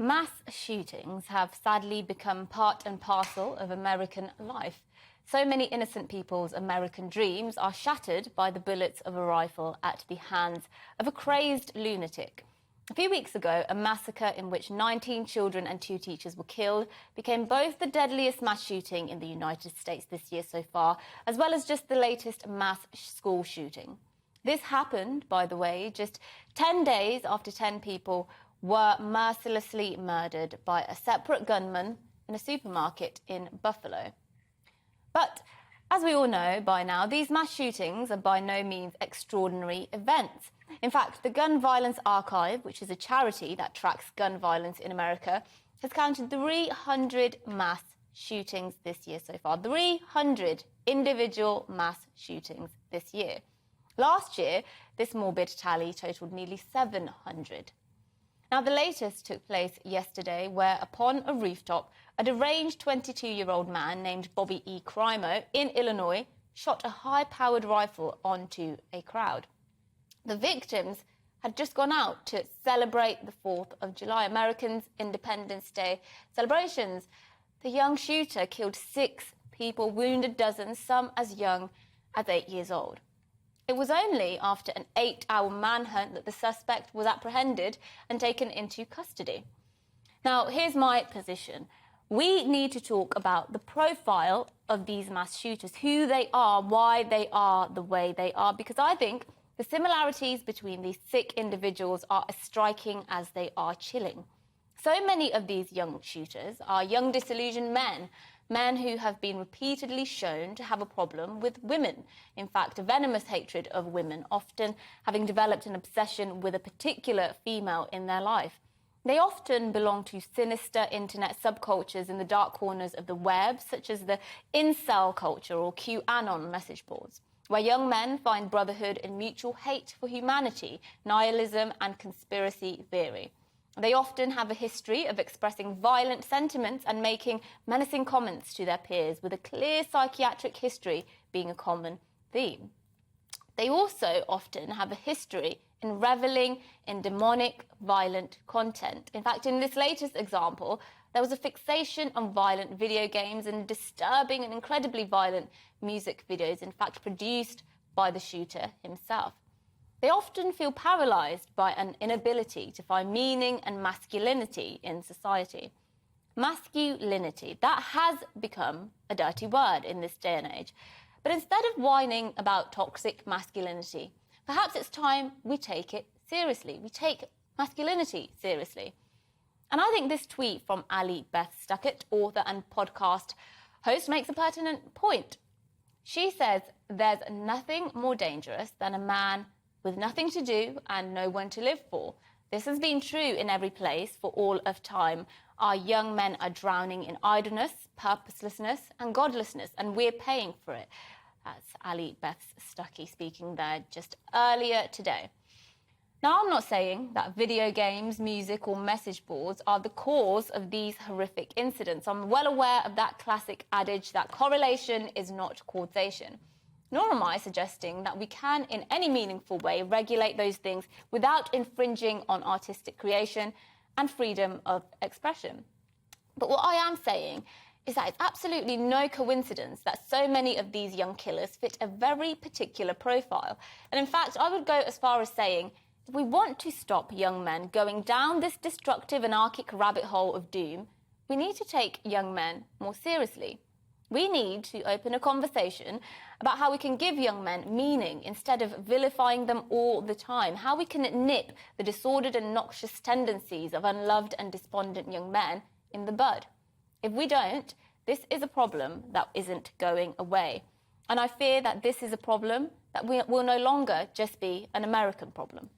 Mass shootings have sadly become part and parcel of American life. So many innocent people's American dreams are shattered by the bullets of a rifle at the hands of a crazed lunatic. A few weeks ago, a massacre in which 19 children and 2 teachers were killed became both the deadliest mass shooting in the United States this year so far, as well as just the latest mass school shooting. This happened, by the way, just 10 days after 10 people were mercilessly murdered by a separate gunman in a supermarket in Buffalo. But as we all know by now, these mass shootings are by no means extraordinary events. In fact, the Gun Violence Archive, which is a charity that tracks gun violence in America, has counted 300 mass shootings this year so far. 300 individual mass shootings this year. Last year, this morbid tally totaled nearly 700. Now, the latest took place yesterday, where upon a rooftop, a deranged 22-year-old man named Bobby E. Crimo in Illinois shot a high-powered rifle onto a crowd. The victims had just gone out to celebrate the 4th of July, Americans' Independence Day celebrations. The young shooter killed 6 people, wounded dozens, some as young as 8 years old. It was only after an 8-hour manhunt that the suspect was apprehended and taken into custody. Now, here's my position. We need to talk about the profile of these mass shooters, who they are, why they are the way they are, because I think the similarities between these sick individuals are as striking as they are chilling. So many of these young shooters are young disillusioned men who have been repeatedly shown to have a problem with women. In fact, a venomous hatred of women, often having developed an obsession with a particular female in their life. They often belong to sinister internet subcultures in the dark corners of the web, such as the incel culture or QAnon message boards, where young men find brotherhood in mutual hate for humanity, nihilism and conspiracy theory. They often have a history of expressing violent sentiments and making menacing comments to their peers, with a clear psychiatric history being a common theme. They also often have a history in reveling in demonic, violent content. In fact, in this latest example, there was a fixation on violent video games and disturbing and incredibly violent music videos, in fact, produced by the shooter himself. They often feel paralysed by an inability to find meaning and masculinity in society. Masculinity, that has become a dirty word in this day and age. But instead of whining about toxic masculinity, perhaps it's time we take it seriously. We take masculinity seriously. And I think this tweet from Ali Beth Stuckett, author and podcast host, makes a pertinent point. She says there's nothing more dangerous than a man with nothing to do and no one to live for. This has been true in every place for all of time. Our young men are drowning in idleness, purposelessness and godlessness, and we're paying for it. That's Ali Beth Stuckey speaking there just earlier today. Now, I'm not saying that video games, music or message boards are the cause of these horrific incidents. I'm well aware of that classic adage that correlation is not causation. Nor am I suggesting that we can, in any meaningful way, regulate those things without infringing on artistic creation and freedom of expression. But what I am saying is that it's absolutely no coincidence that so many of these young killers fit a very particular profile. And in fact, I would go as far as saying, if we want to stop young men going down this destructive anarchic rabbit hole of doom, we need to take young men more seriously. We need to open a conversation about how we can give young men meaning instead of vilifying them all the time, how we can nip the disordered and noxious tendencies of unloved and despondent young men in the bud. If we don't, this is a problem that isn't going away. And I fear that this is a problem that will no longer just be an American problem.